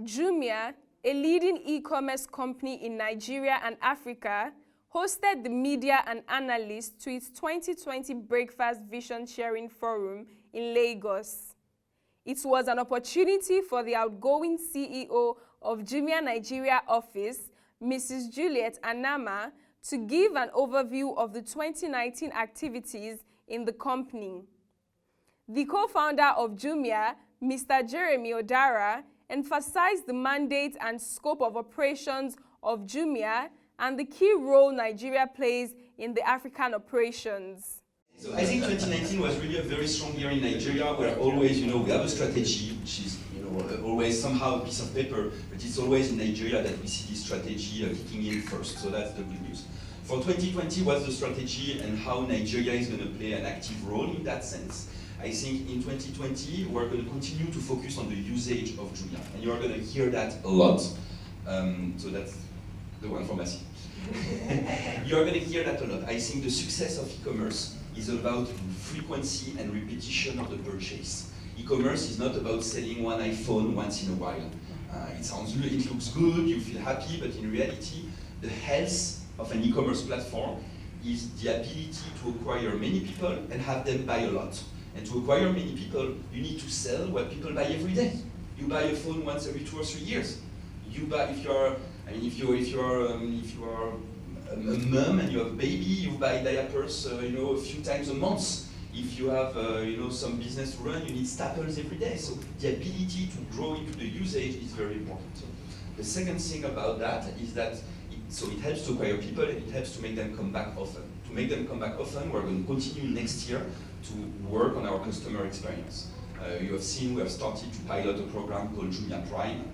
Jumia, a leading e-commerce company in Nigeria and Africa, hosted the media and analysts to its 2020 Breakfast Vision Sharing Forum in Lagos. It was an opportunity for the outgoing CEO of Jumia Nigeria office, Mrs. Juliet Anama, to give an overview of the 2019 activities in the company. The co-founder of Jumia, Mr. Jeremy Odara, emphasized the mandate and scope of operations of Jumia and the key role Nigeria plays in the African operations. So I think 2019 was really a very strong year in Nigeria, where always, we have a strategy, which is, always somehow a piece of paper, but it's always in Nigeria that we see this strategy kicking in first. So that's the good news. For 2020, what's the strategy and how Nigeria is going to play an active role in that sense? I think in 2020, we're going to continue to focus on the usage of Jumia, and you're going to hear that a lot. So that's the one from Asi. You're going to hear that a lot. I think the success of e-commerce is about frequency and repetition of the purchase. E-commerce is not about selling one iPhone once in a while. It looks good, you feel happy, but in reality, the health of an e-commerce platform is the ability to acquire many people and have them buy a lot. And to acquire many people, you need to sell what people buy every day. You buy a phone once every 2 or 3 years. You buy if you are a mom and you have a baby, you buy diapers, a few times a month. If you have, some business to run, you need staples every day. So the ability to grow into the usage is very important. The second thing about that is that it helps to acquire people and it helps to make them come back often. To make them come back often, we're going to continue next year to work on our customer experience. You have seen we have started to pilot a program called Jumia Prime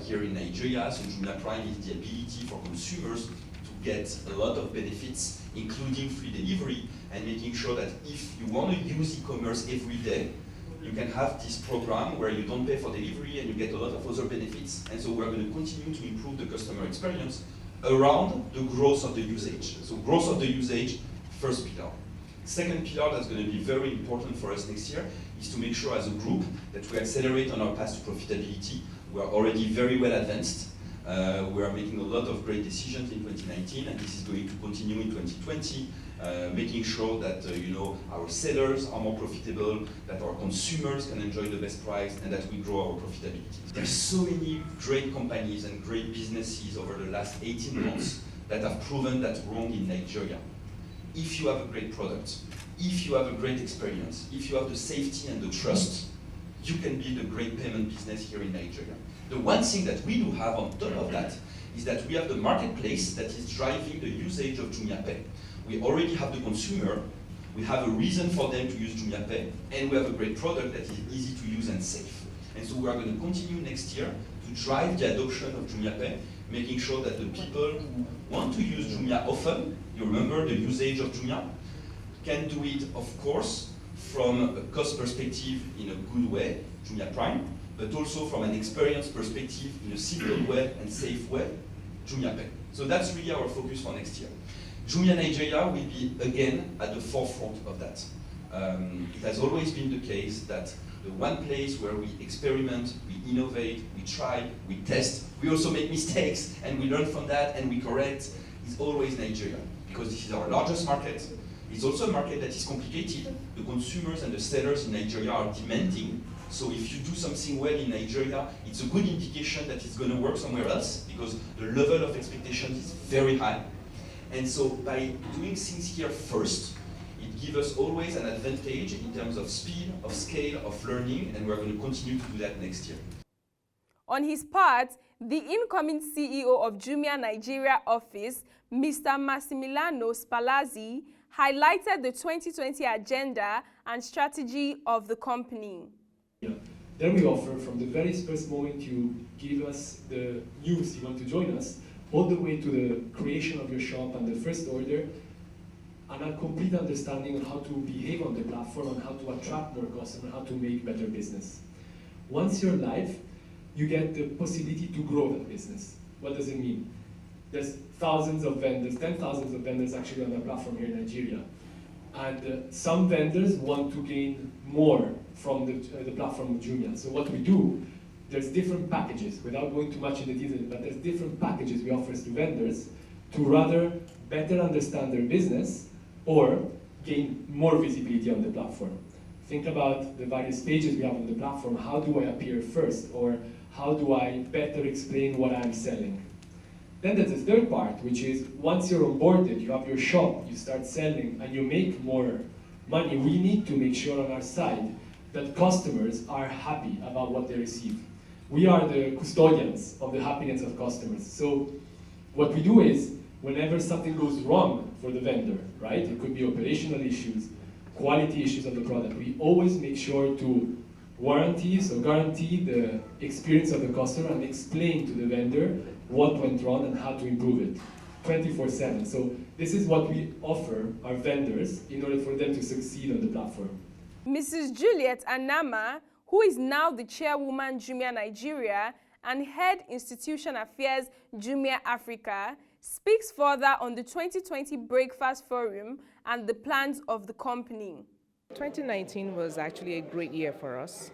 here in Nigeria. So Jumia Prime is the ability for consumers to get a lot of benefits, including free delivery, and making sure that if you want to use e-commerce every day, you can have this program where you don't pay for delivery and you get a lot of other benefits. And so we're going to continue to improve the customer experience around the growth of the usage. So growth of the usage, first pillar. Second pillar that's going to be very important for us next year is to make sure as a group that we accelerate on our path to profitability. We are already very well advanced. We are making a lot of great decisions in 2019, and this is going to continue in 2020, making sure that our sellers are more profitable, that our consumers can enjoy the best price, and that we grow our profitability. There's so many great companies and great businesses over the last 18 months that have proven that wrong in Nigeria. If you have a great product, if you have a great experience, if you have the safety and the trust, you can build a great payment business here in Nigeria. The one thing that we do have on top of that is that we have the marketplace that is driving the usage of JumiaPay. We already have the consumer, we have a reason for them to use JumiaPay, and we have a great product that is easy to use and safe. And so we are going to continue next year to drive the adoption of JumiaPay, making sure that the people who want to use Jumia often, you remember the usage of Jumia, can do it, of course, from a cost perspective in a good way, Jumia Prime, but also from an experience perspective in a simple way and safe way, JumiaPay. So that's really our focus for next year. Jumia Nigeria will be, again, at the forefront of that. It has always been the case that the one place where we experiment, we innovate, we try, we test, we also make mistakes, and we learn from that, and we correct, is always Nigeria, because this is our largest market. It's also a market that is complicated. The consumers and the sellers in Nigeria are demanding. So if you do something well in Nigeria, it's a good indication that it's going to work somewhere else, because the level of expectation is very high. And so by doing things here first, it gives us always an advantage in terms of speed, of scale, of learning, and we're going to continue to do that next year. On his part, the incoming CEO of Jumia Nigeria office, Mr. Massimiliano Spalazzi, highlighted the 2020 agenda and strategy of the company. Then we offer, from the very first moment you give us the news you want to join us, all the way to the creation of your shop and the first order, and a complete understanding on how to behave on the platform, and how to attract more customers, how to make better business. Once you're live, you get the possibility to grow that business. What does it mean? There's thousands of vendors, 10,000s of vendors actually on the platform here in Nigeria. And some vendors want to gain more from the platform of Jumia. So what we do, there's different packages, without going too much into detail, but there's different packages we offer to vendors to rather better understand their business or gain more visibility on the platform. Think about the various pages we have on the platform. How do I appear first? Or how do I better explain what I'm selling? Then there's the third part, which is once you're onboarded, you have your shop, you start selling, and you make more money, we need to make sure on our side that customers are happy about what they receive. We are the custodians of the happiness of customers. So what we do is, whenever something goes wrong for the vendor, right? It could be operational issues, quality issues of the product. We always make sure to guarantee the experience of the customer and explain to the vendor what went wrong and how to improve it 24/7. So this is what we offer our vendors in order for them to succeed on the platform. Mrs. Juliet Anama, who is now the chairwoman Jumia Nigeria and head Institution Affairs Jumia Africa, speaks further on the 2020 Breakfast Forum and the plans of the company. 2019 was actually a great year for us.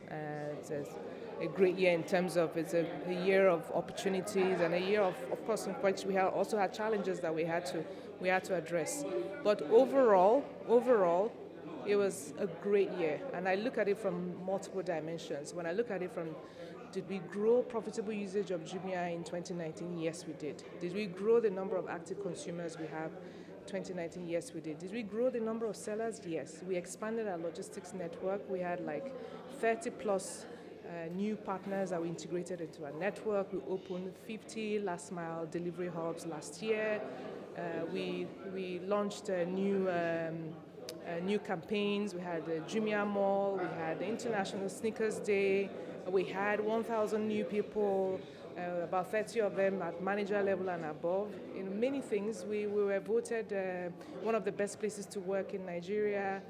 It's a great year in terms of it's a year of opportunities and a year of course, in which we also had challenges that we had to address. But overall, it was a great year, and I look at it from multiple dimensions. When I look at it from, did we grow profitable usage of Jumia in 2019? Yes, we did. Did we grow the number of active consumers we have? 2019, yes, we did. Did we grow the number of sellers? Yes. We expanded our logistics network. We had like 30 plus new partners that we integrated into our network. We opened 50 last mile delivery hubs last year. We launched new campaigns. We had the Jumia Mall. We had the International Sneakers Day. We had 1,000 new people, about 30 of them at manager level and above. In many things, we were voted one of the best places to work in Nigeria.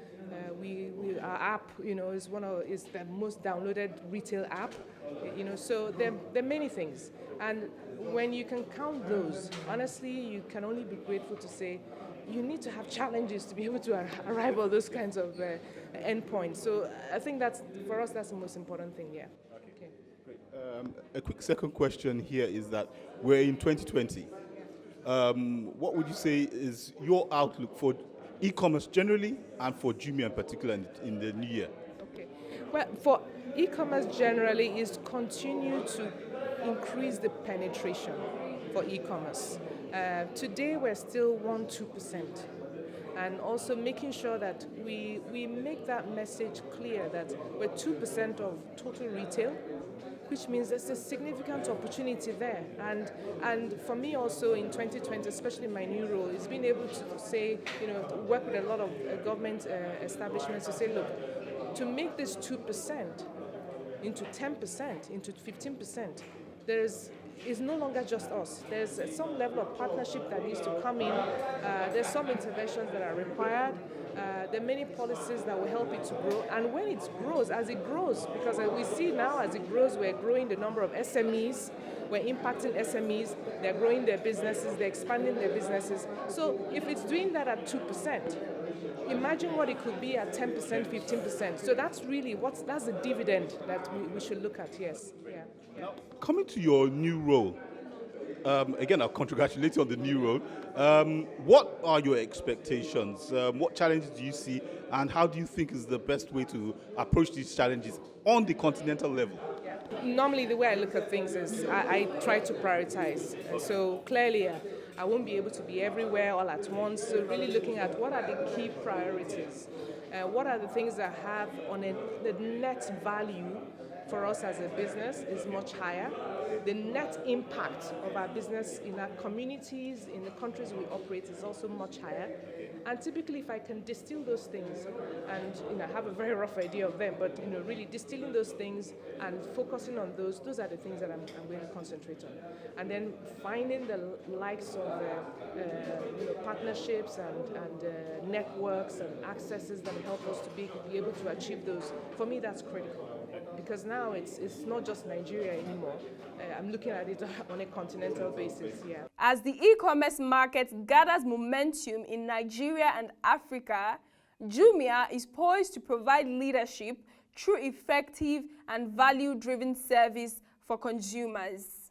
Our app, is the most downloaded retail app. So there are many things. And when you can count those, honestly, you can only be grateful to say you need to have challenges to be able to arrive at those kinds of endpoints. So I think for us, that's the most important thing, yeah. Okay. Great. A quick second question here is that we're in 2020. What would you say is your outlook for e-commerce generally and for Jumia in particular in the new year? Okay. Well, for e-commerce generally is continue to increase the penetration for e-commerce. Today we're still 1-2%, and also making sure that we make that message clear that we're 2% of total retail, which means there's a significant opportunity there. And for me also in 2020, especially my new role, is being able to say, work with a lot of government establishments to say, look, to make this 2% into 10%, into 15%, it's no longer just us. There's some level of partnership that needs to come in. There's some interventions that are required. There are many policies that will help it to grow. And when it grows, as it grows, because we see now as it grows, we're growing the number of SMEs, we're impacting SMEs, they're growing their businesses, they're expanding their businesses. So if it's doing that at 2%, imagine what it could be at 10%, 15%. So that's really that's the dividend that we should look at, yes. Yeah. Now, coming to your new role, again, I'll congratulate you on the new role. What are your expectations? What challenges do you see, and how do you think is the best way to approach these challenges on the continental level? Yeah. Normally, the way I look at things is I try to prioritize. So clearly, I won't be able to be everywhere all at once. So really looking at what are the key priorities, what are the things that have the net value for us as a business is much higher. The net impact of our business in our communities, in the countries we operate, is also much higher. And typically, if I can distill those things, and have a very rough idea of them, but really distilling those things and focusing on those are the things that I'm going to concentrate on. And then finding the likes of partnerships and networks and accesses that will help us to be able to achieve those. For me, that's critical. Because now it's not just Nigeria anymore. I'm looking at it on a continental basis, yeah. As the e-commerce market gathers momentum in Nigeria and Africa, Jumia is poised to provide leadership through effective and value-driven service for consumers.